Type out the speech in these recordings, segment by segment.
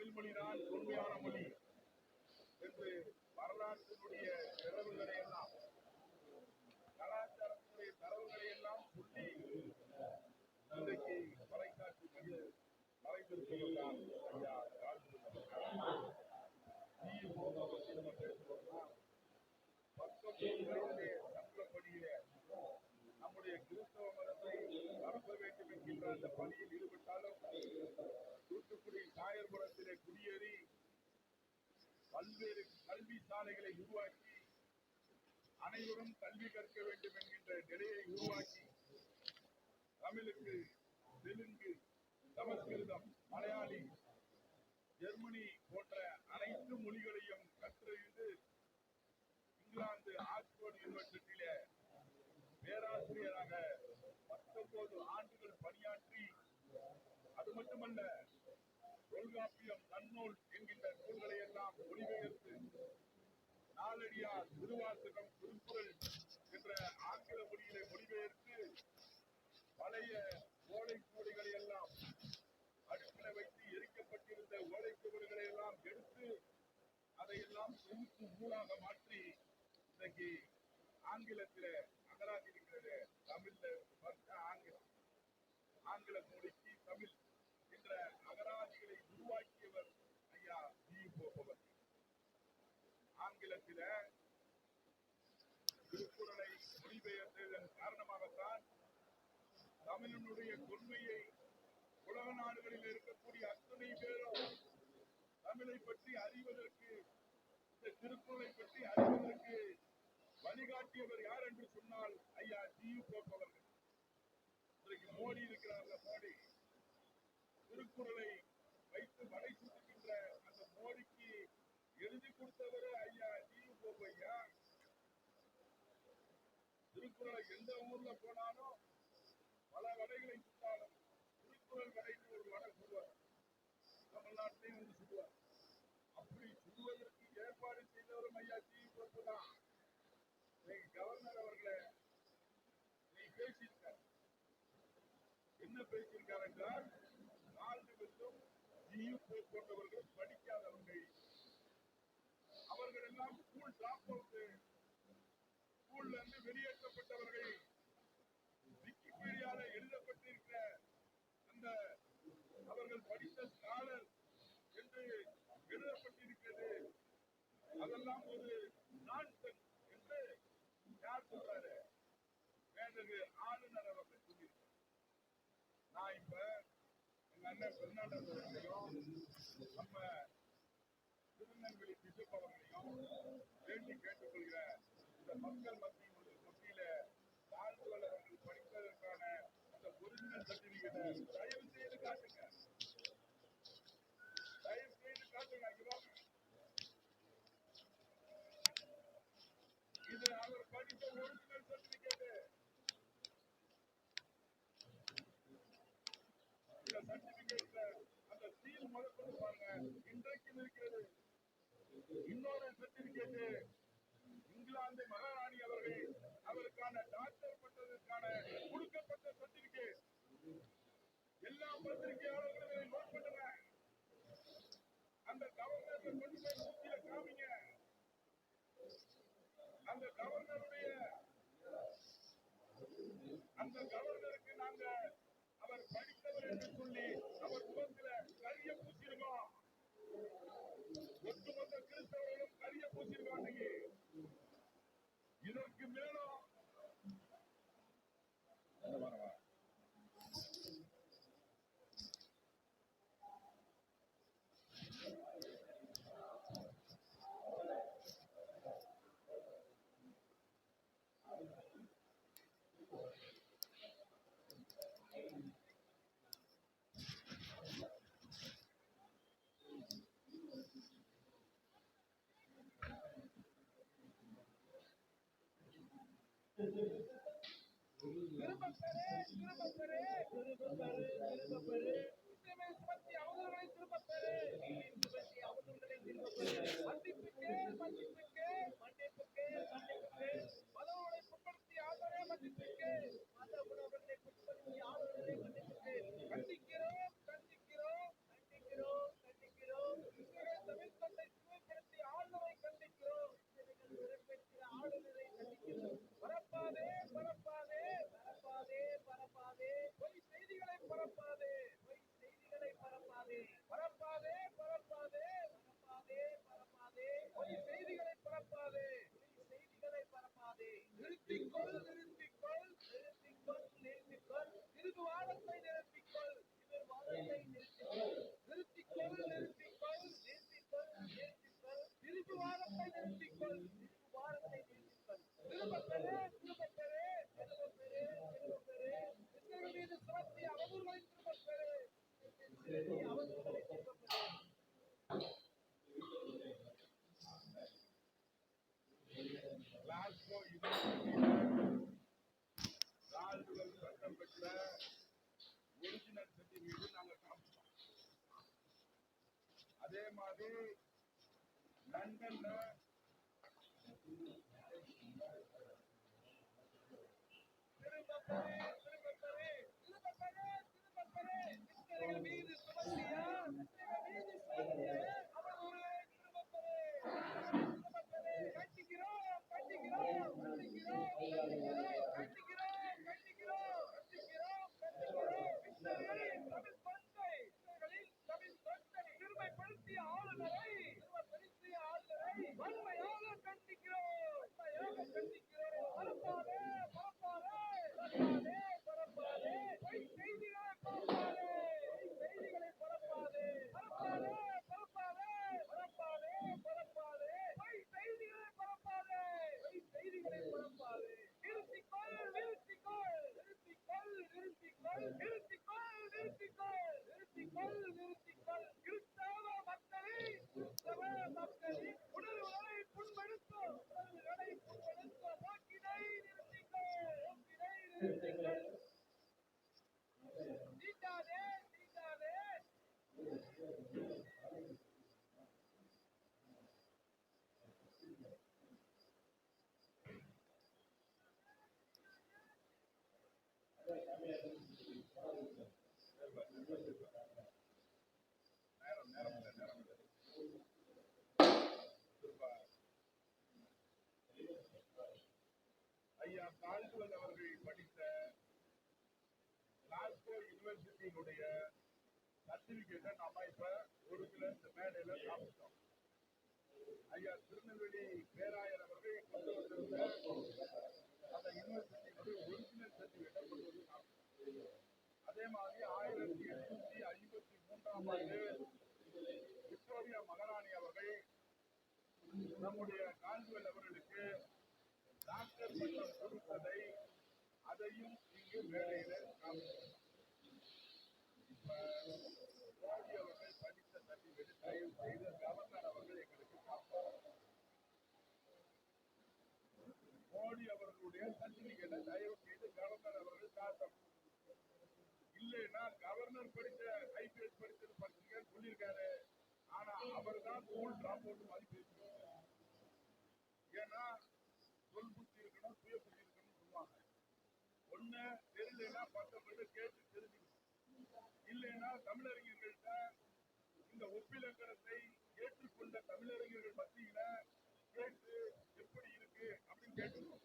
தமிழ் மொழிதான் உண்மையான மொழி என்று வரலாற்றினுடைய தரவுகளை எல்லாம் கலாச்சாரத்தினுடைய தரவுகளை எல்லாம் சொல்லி இன்றைக்கு மறைக்காட்சி மறைந்திருப்பவர்தான் ஐயா சட்டப்படியிலே நம்முடைய கிறிஸ்தவ மதத்தை பரப்ப வேண்டும் என்கின்ற அந்த பணியில் ஈடுபட்டாலும் தூத்துக்குடி சாயர்புரத்திலே குடியேறி பல்வேறு கல்வி சாலைகளை உருவாக்கி அனைவரும் கல்வி கற்க வேண்டும் என்கின்ற நிலையை உருவாக்கி தமிழுக்கு தெலுங்கு, சமஸ்கிருதம், மலையாளி, ஜெர்மனி போன்ற அனைத்து மொழிகளையும் கற்றறிந்து இங்கிலாந்து ஆக்ஸ்போர்ட் யூனிவர்சிட்டியில பேராசிரியராக 19 ஆண்டுகள் பணியாற்றி, அது மட்டுமல்ல தொல்காப்பியம், நன்னூல் என்கின்ற நூல்களை எல்லாம் மொழிபெயர்த்து நாலடியார், திருவாசகம், திருக்குறள் என்ற ஆங்கில மொழியிலே மொழிபெயர்த்து பழைய ஓலைச்சுவடிகளை எல்லாம் அடுப்பில் வைத்து எரிக்கப்பட்டிருந்த ஓலைச்சுவடிகளை எல்லாம் எடுத்து அதையெல்லாம் தொகுப்பு நூலாக மாற்றி இன்றைக்கு ஆங்கிலத்தில் அகராதி இருக்கிறது. தமிழ்ல ஆங்கில மொழிக்கு தமிழ் என்ற அகராதிகளை உருவாக்கியவர் ஐயா போபவர். ஆங்கிலத்தில திருக்குறளை மொழிபெயர்த்ததன் காரணமாகத்தான் தமிழனுடைய தொன்மையை உலக நாடுகளில் இருக்கக்கூடிய அத்தனை பேரும் தமிழை பற்றி அறிவதற்கு, இந்த திருக்குறளை பற்றி அறிவதற்கு வழிகாட்டியவர் யார் என்று சொன்னால் ஐயா போபவர்கள். இன்றைக்கு மோடி இருக்கிறார். மோடி திருக்குறளை வைத்து வடை சுட்டுகின்ற அந்த மோடிக்கு எழுதி கொடுத்தவர் ஐயா போபையா. திருக்குறளை எந்த ஊர்ல போனாலும் பல வடைகளை சுட்டாலும் திருக்குறள் வடைக்கு ஒரு வடை சுடுவார். தமிழ்நாட்டிலையும் வந்து சுடுவார். அப்படி சுடுவதற்கு ஏற்பாடு செய்தவரும் ஐயா போபு தான். கவர்னர் அவர்களே, நீ பேசியிருக்கார். என்ன பேசியிருக்கார் என்றால், நான்கு பேரும் போன்றவர்கள் படிக்காதவர்கள், அவர்கள் எல்லாம் ஸ்கூல் டிராப் அவுட், ஸ்கூல்ல இருந்து வெளியேற்றப்பட்டவர்கள். விக்கிபீடியால எழுதப்பட்டிருக்கிற அந்த அவர்கள் படித்த ஸ்காலர் என்று எழுதப்பட்டிருக்கிறது, அதெல்லாம் ஒரு நான்சென்ஸ் என்று யார் சொல்றாரு? மேதகு ஆளுநர் அவர்கள் சொல்லியிருக்கார். நான் இப்ப எங்க அண்ணன் பெர்னாண்டஸ் அவர்களையும் நம்ம திருநெல்வேலி பிஷப் அவர்களையும் வேண்டி கேட்டுக்கொள்கிற, இந்த மக்கள் மத்தியில தாழ்வுகள் அவர்கள் படிப்பதற்கான அந்த ஒரிஜினல் சர்டிபிகேட்டை தயவு செய்து காட்டுங்க. தயவு செய்து காட்டுங்க. இது அவர் படித்த ஒரிஜினல் சர்டிபிகேட். இந்த சர்டிபிகேட்ல அந்த சீல் முதற்கொண்டு பாருங்க, இன்றைக்கும் இருக்கிறது. இன்னொரு சர்டிபிகேட் இங்கிலாந்து மகாராணி அவர்கள் அவருக்கான டாக்டர் பட்டதற்கான கொடுக்கப்பட்ட சர்டிபிகேட். எல்லா பத்திரிகையாளர்களும் நோட் பண்ணுங்க. அந்த கவர்னர் கொண்டு போய் மூச்சில காமிங்க. அந்த கவர்னருக்கு நாங்க அவர் படித்தவர் என்று சொல்லி அவர் முகத்துல கரிய பூசிருக்கோம். ஒட்டுமொத்த கிறிஸ்தவர்களும் கரிய பூசிருக்கோம். இதற்கு மேலும் அதே மாதிரி லண்டன்ல மீது சுமத்தியா மீது சுமத்திய அவர் ஒரு கண்டிக்கிறோம் கண்டிக்கிறோம் கண்டிக்கிறோம் கண்டிக்கிறோம் கண்டிக்கிறோம் கண்டிக்கிறோம் கண்டிக்கிறோம் தமிழ் பண்டை தமிழ் பண்டை சிறுமைப்படுத்திய ஆளுநரை வன்மையாக கண்டிக்கிறோம் பரப்பாதே பரப்பாதே பரப்பாதே பரப்பாதே பொய் செய்திகளை பரப்பாதே செய்திகளை பரப்பாதே பரப்பாதே பரப்பாதே பரப்பாதே பரப்பாதே பொய் செய்திகளை பரப்பாதே செய்திகளை பரப்பாதே நிறுத்திக்கொள் நிறுத்திக்கொள் நிறுத்திக்கொள் நிறுத்திக்கொள் நிறுத்திக்கொள் நிறுத்திக்கொள் நிறுத்திக்கொள் நிறுத்திக்கொள் கிறிஸ்தவ மக்களின் உணர்வுகளை புண்படுத்தும் போக்கினை நிறுத்திக்கொள் தீண்டாதே தீண்டாதே ஐயா கால்டுவெல் அவர்கள் படித்த கிளாஸ்கோ யூனிவர்சிட்டியினுடைய சர்டிபிகேட்டை நாம இப்ப ஒரு சில இந்த மேடையில காமிச்சோம். ஐயா திருநெல்வேலி பேராயர் அவர்கள் கொண்டு வந்திருந்த அந்த யூனிவர்சிட்டியினுடைய ஒரிஜினல் சர்டிபிகேட்டை கொண்டு வந்து காமிச்சோம். அதே மாதிரி 1853ஆம் ஆண்டு விக்டோரியா மகாராணி அவர்கள் நம்முடைய கால்டுவெல் அவர்களுக்கு டாக்டர் பட்டம் கொடுத்ததை அதையும் இங்கு வேலையில காமிச்சோம். இப்ப மோடி அவர்கள் படித்த சர்டிபிகேட் தயவு செய்து கவர்னர் அவர்கள் எங்களுக்கு காப்பார். மோடி அவர்களுடைய சர்டிபிகேட்டை தயவு செய்து கவர்னர் அவர்கள் காட்டணும். இல்லைன்னா கவர்னர் படித்த ஐபிஎஸ் படித்தது பத்திரிகை சொல்லியிருக்காரு. ஆனா அவர் தான் ஸ்கூல் டிராப் அவுட் மாதிரி பேசியிருக்காரு. ஏன்னா சொல் புத்தி இருக்கணும் சுய புத்தி இருக்கணும்னு சொல்லுவாங்க. ஒண்ணு தெரியலன்னா 10 பேர் கேட்டு தெரிஞ்சுக்கணும். இல்லைன்னா தமிழறிஞர்கள்ட்ட இந்த ஒப்பிலக்கணத்தை ஏற்றுக்கொண்ட தமிழறிஞர்கள் மத்தியில கேட்டு எப்படி இருக்கு அப்படின்னு கேட்டுக்கணும்.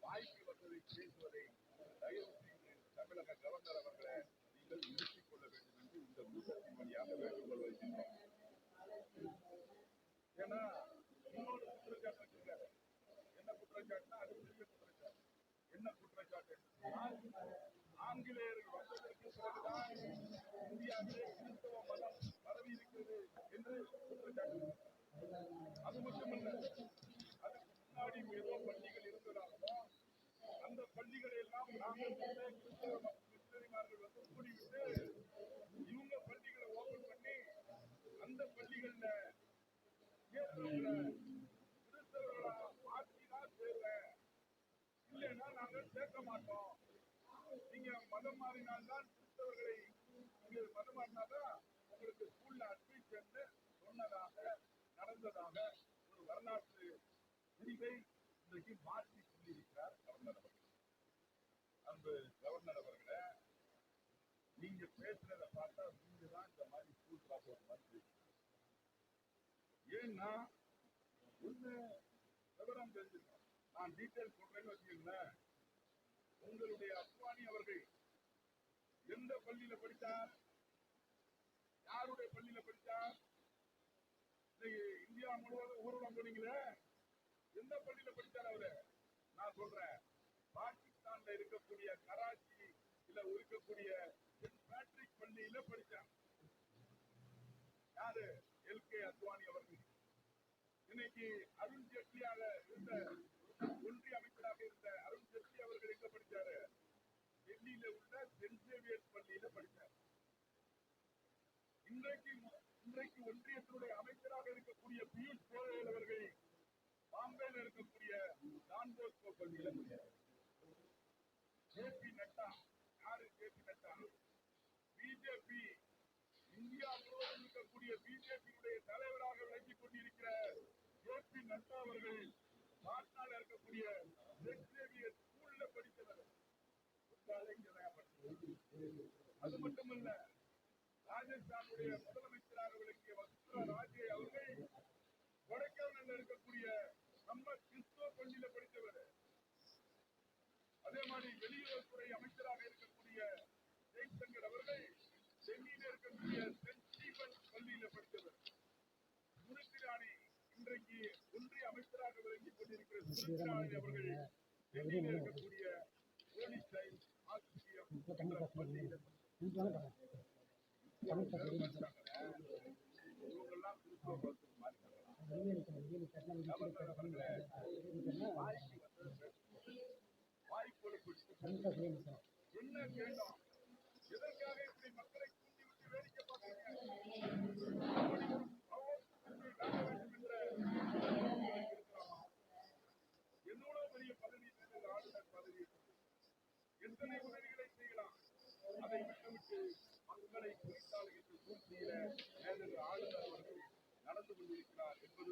வாய்க்கு வந்ததை பேசுவதை தயவு செய்து தமிழக கவர்னர் அவர்களை நீங்கள் நிறுத்திக் கொள்ள வேண்டும் என்று இந்த கூட்டத்தின் வழியாக வேண்டுகோள் வைக்கின்றோம். ஏன்னா இன்னொரு குற்றச்சாட்டு வச்சிருக்காரு. என்ன குற்றச்சாட்டுனா அது பெரிய குற்றச்சாட்டு. என்ன குற்றச்சாட்டு? ஆங்கிலேயர்கள் வந்ததற்கு பிறகுதான் இந்தியாவிலே கிறிஸ்தவ மதம் பரவி இருக்கிறது என்று குற்றச்சாட்டு. அது மட்டுமல்ல, அதுக்கு முன்னாடி ஏதோ பள்ளிகள் இருந்ததாகவும் அந்த பள்ளிகளை எல்லாம் நாங்கள் கிறிஸ்தவ மிஷனரிமார்கள் வந்து மூடிவிட்டு இவங்க பள்ளிகளை ஓபன் பண்ணி அந்த பள்ளிகள்ல கிறிஸ்தவர்களா மாற்றிதான் சேர்வேன், இல்லைன்னா நாங்கள் சேர்க்க மாட்டோம். நீங்க மதம் மாறினால்தான் கிறிஸ்தவர்களை மதம் மாறினாதான் உங்களுக்கு ஸ்கூல்ல அட்மிஷன் சொன்னதாக நடந்ததாக ஒரு வரலாற்று பிரிவை இன்றைக்கு மாற்றி சொல்லியிருக்கிறார் கவர்னர் அவர்கள். அன்பு கவர்னர் அவர்களை நீங்க பேசுறத பார்த்தா நீங்க தான் இந்த மாதிரி ஸ்கூல் டிராப் அவுட் மாதிரி பேசுறீங்க. ஏன்னா ஒண்ணு விவரம் தெரிஞ்சுக்கணும். நான் டீட்டெயில் சொல்றேன்னு வச்சுக்கீங்களேன். உங்களுடைய அத்வானி அவர்கள் எந்த பள்ளியில படித்தார்? யாருடைய பள்ளியில படித்தார்? இந்தியா முழுவதும் ஊர்வலம் போனீங்களே, எந்த பள்ளியில படித்தார் அவரு? நான் சொல்றேன், பாகிஸ்தான்ல இருக்கக்கூடிய கராச்சி இருக்கக்கூடிய சென்ட் பேட்ரிக் பள்ளியில படித்தார். யாரு? எல்கே அத்வானி அவர்கள். இன்னைக்கு அருண் ஜேட்லியாக இருந்த ஒன்றிய அமைச்சராக இருந்த அருண் ஜேட்லி அவர்கள் எங்க படித்தாரு? டெல்லியில உள்ள சென்ட் சேவியர்ஸ் பள்ளியில படித்தார். இன்றைக்கு ஒன்றியத்தினுடைய அமைச்சராக இருக்கக்கூடிய பியூஷ் கோயல் அவர்கள் பாம்பேல இருக்கக்கூடிய டான் போஸ்கோ பள்ளியில படித்தார். ஜே பி நட்டா, யாரு ஜே பி நட்டா? பிஜேபி இந்திய இந்தியா முழுவதும் இருக்கக்கூடிய பிஜேபியுடைய தலைவராக விளங்கிக் கொண்டிருக்கிற ஜே.பி. நட்டா அவர்கள் பாட்னால இருக்கக்கூடிய சென்ட் சேவியர் ஸ்கூல்ல படித்தவர். அது மட்டுமல்ல, ராஜஸ்தானுடைய முதலமைச்சராக விளங்கிய வசுந்தரா ராஜே அவர்கள் கொடைக்கானல் இருக்கக்கூடிய நம்ம கிறிஸ்துவ பள்ளியில படித்தவர். அதே மாதிரி வெளியுறவுத்துறை அமைச்சராக இருக்கக்கூடிய ஜெய்சங்கர் அவர்கள் டெல்லியில இருக்கக்கூடிய சென்ட் ஸ்டீபன்ஸ் பள்ளியில படித்தவர். ஸ்மிருதி இரானி இன்றைக்கு ஒன்றிய அமைச்சராக விளங்கிக் கொண்டிருக்கிற ஸ்மிருதி இரானி அவர்கள் டெல்லியில இருக்கக்கூடிய போலீஸ் சயின்ஸ் ஆசிரியம் என்ற பள்ளியில இவங்கெல்லாம் கிறிஸ்துவ பக்தர் என்ன கேட்டோம்? எதற்காக இப்படி மக்களை தூண்டிவிட்டு வேடிக்கை பார்க்கிறீங்க? எவ்வளவு பெரிய பதவி, ஆளுநர் பதவி, எத்தனை உதவிகளை செய்யலாம். அதை விட்டுவிட்டு மக்களை குறித்தால் என்று சூழ்ச்சியில ஆளுநர் அவர்கள் நடந்து கொண்டிருக்கிறார் என்பது